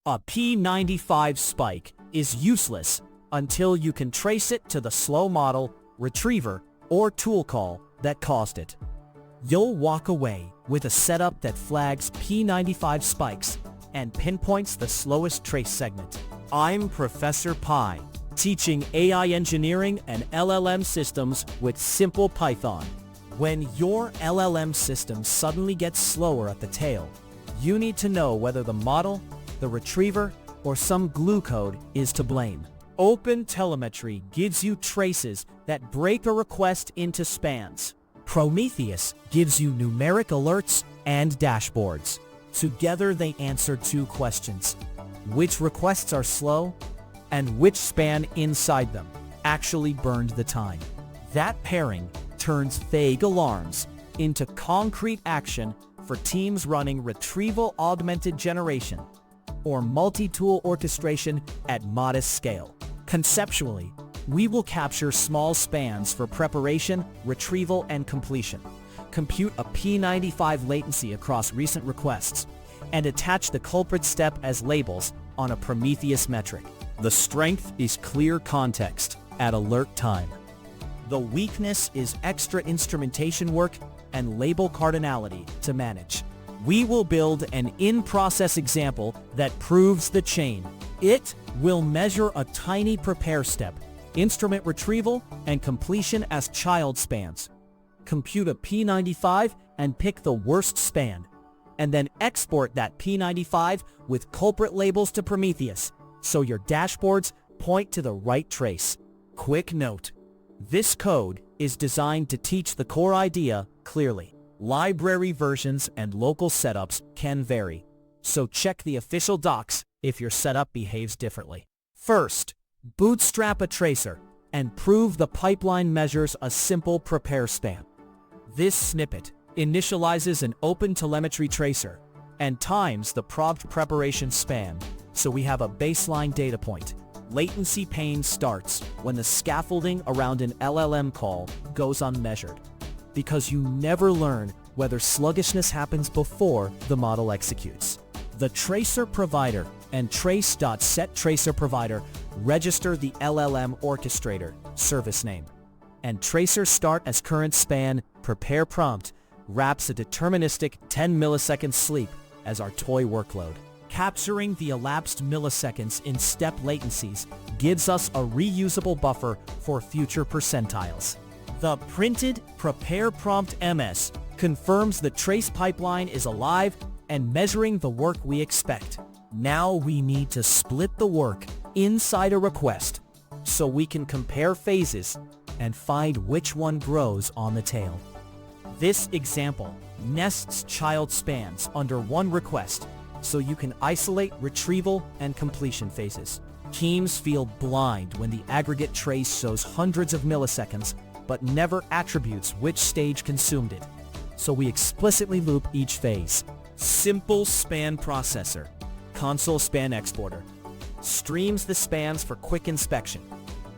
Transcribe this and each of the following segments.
A P95 spike is useless until you can trace it to the slow model, retriever, or tool call that caused it. You'll walk away with a setup that flags P95 spikes and pinpoints the slowest trace segment. I'm Professor Pi, teaching AI engineering and LLM systems with simple Python. When your LLM system suddenly gets slower at the tail, you need to know whether the model, the retriever, or some glue code is to blame. OpenTelemetry gives you traces that break a request into spans. Prometheus gives you numeric alerts and dashboards. Together they answer two questions: which requests are slow, and which span inside them actually burned the time. That pairing turns vague alarms into concrete action for teams running retrieval augmented generation or multi-tool orchestration at modest scale. Conceptually, we will capture small spans for preparation, retrieval, and completion, compute a P95 latency across recent requests, and attach the culprit step as labels on a Prometheus metric. The strength is clear context at alert time. The weakness is extra instrumentation work and label cardinality to manage. We will build an in-process example that proves the chain. It will measure a tiny prepare step, instrument retrieval, and completion as child spans. Compute a P95 and pick the worst span, and then export that P95 with culprit labels to Prometheus, so your dashboards point to the right trace. Quick note: this code is designed to teach the core idea clearly. Library versions and local setups can vary, so check the official docs if your setup behaves differently. First, bootstrap a tracer and prove the pipeline measures a simple prepare span. This snippet initializes an OpenTelemetry tracer and times the prompt preparation span, so we have a baseline data point. Latency pain starts when the scaffolding around an LLM call goes unmeasured, because you never learn whether sluggishness happens before the model executes. The tracer provider and trace.setTracerProvider register the LLM orchestrator service name, and tracer start as current span prepare prompt wraps a deterministic 10 millisecond sleep as our toy workload. Capturing the elapsed milliseconds in step latencies gives us a reusable buffer for future percentiles. The printed prepare prompt MS confirms the trace pipeline is alive and measuring the work we expect. Now we need to split the work inside a request so we can compare phases and find which one grows on the tail. This example nests child spans under one request, so you can isolate retrieval and completion phases. Teams feel blind when the aggregate trace shows hundreds of milliseconds, but never attributes which stage consumed it, so we explicitly loop each phase. Simple span processor, console span exporter, streams the spans for quick inspection,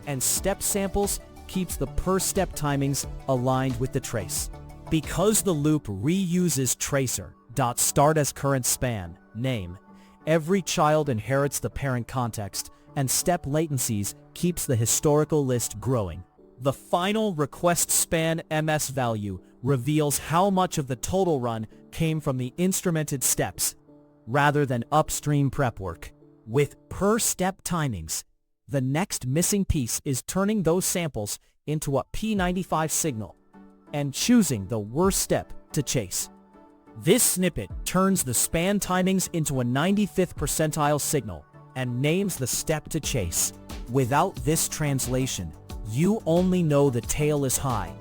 and step samples keeps the per-step timings aligned with the trace. Because the loop reuses tracer.start as current span name, every child inherits the parent context, and step latencies keeps the historical list growing. The final request span MS value reveals how much of the total run came from the instrumented steps, rather than upstream prep work. With per-step timings, the next missing piece is turning those samples into a P95 signal and choosing the worst step to chase. This snippet turns the span timings into a 95th percentile signal and names the step to chase. Without this translation, you only know the tail is high,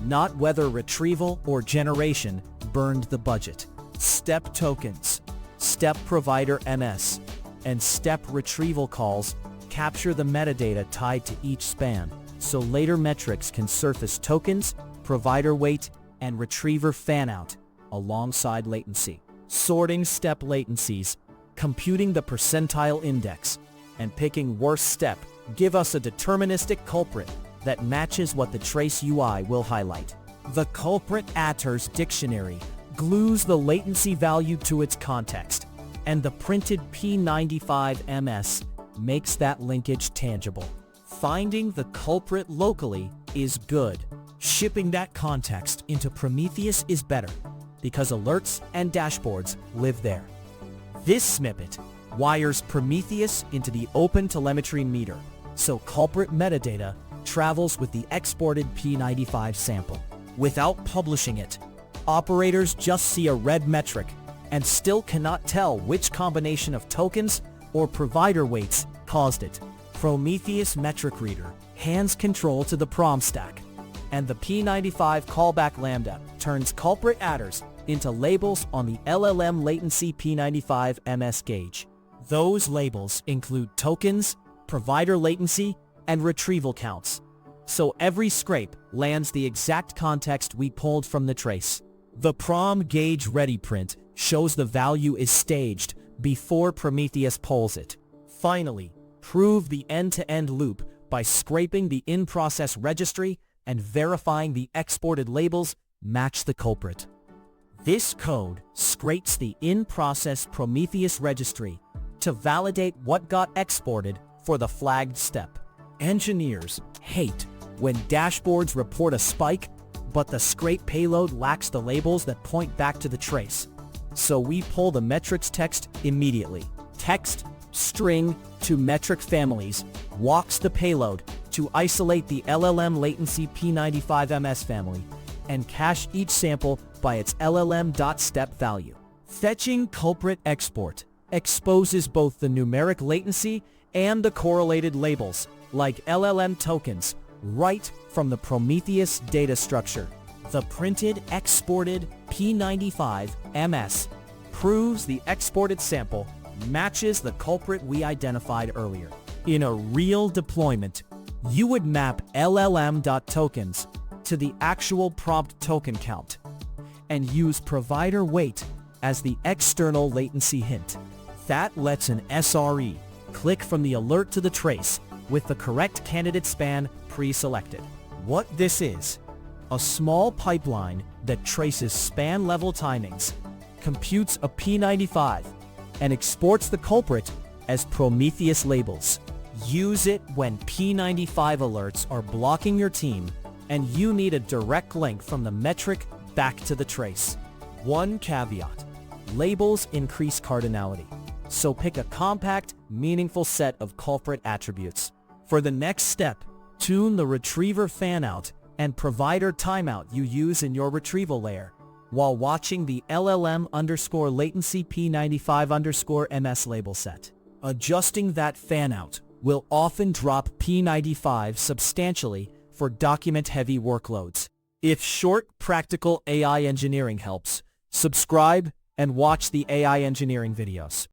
not whether retrieval or generation burned the budget. Step tokens, step provider MS, and step retrieval calls capture the metadata tied to each span, so later metrics can surface tokens, provider weight, and retriever fanout alongside latency. Sorting step latencies, computing the percentile index, and picking worst step give us a deterministic culprit that matches what the trace UI will highlight. The culprit attrs dictionary glues the latency value to its context and the printed P95 MS makes that linkage tangible. Finding the culprit locally is good. Shipping that context into Prometheus is better, because alerts and dashboards live there. This snippet wires Prometheus into the OpenTelemetry meter, so culprit metadata travels with the exported P95 sample. Without publishing it, operators just see a red metric and still cannot tell which combination of tokens or provider weights caused it. Prometheus metric reader hands control to the prom stack, and the P95 callback lambda turns culprit adders into labels on the LLM latency P95 MS gauge. Those labels include tokens, provider latency, and retrieval counts, so every scrape lands the exact context we pulled from the trace. The prom gauge ready print shows the value is staged before Prometheus pulls it. Finally, prove the end-to-end loop by scraping the in-process registry and verifying the exported labels match the culprit. This code scrapes the in-process Prometheus registry to validate what got exported for the flagged step. Engineers hate when dashboards report a spike, but the scrape payload lacks the labels that point back to the trace. So we pull the metrics text immediately. Text, string to metric families walks the payload to isolate the LLM latency P95 MS family and cache each sample by its LLM.step value. Fetching culprit export exposes both the numeric latency and the correlated labels, like LLM tokens, right from the Prometheus data structure. The printed exported P95 MS proves the exported sample matches the culprit we identified earlier. In a real deployment, you would map LLM.tokens to the actual prompt token count and use provider weight as the external latency hint. That lets an SRE click from the alert to the trace with the correct candidate span pre-selected. What this is: a small pipeline that traces span level timings, computes a P95, and exports the culprit as Prometheus labels. Use it when P95 alerts are blocking your team and you need a direct link from the metric back to the trace. One caveat: labels increase cardinality, so pick a compact, meaningful set of culprit attributes. For the next step, tune the retriever fanout and provider timeout you use in your retrieval layer while watching the LLM_latency P95_MS label set. Adjusting that fanout will often drop P95 substantially for document-heavy workloads. If short, practical AI engineering helps, subscribe and watch the AI engineering videos.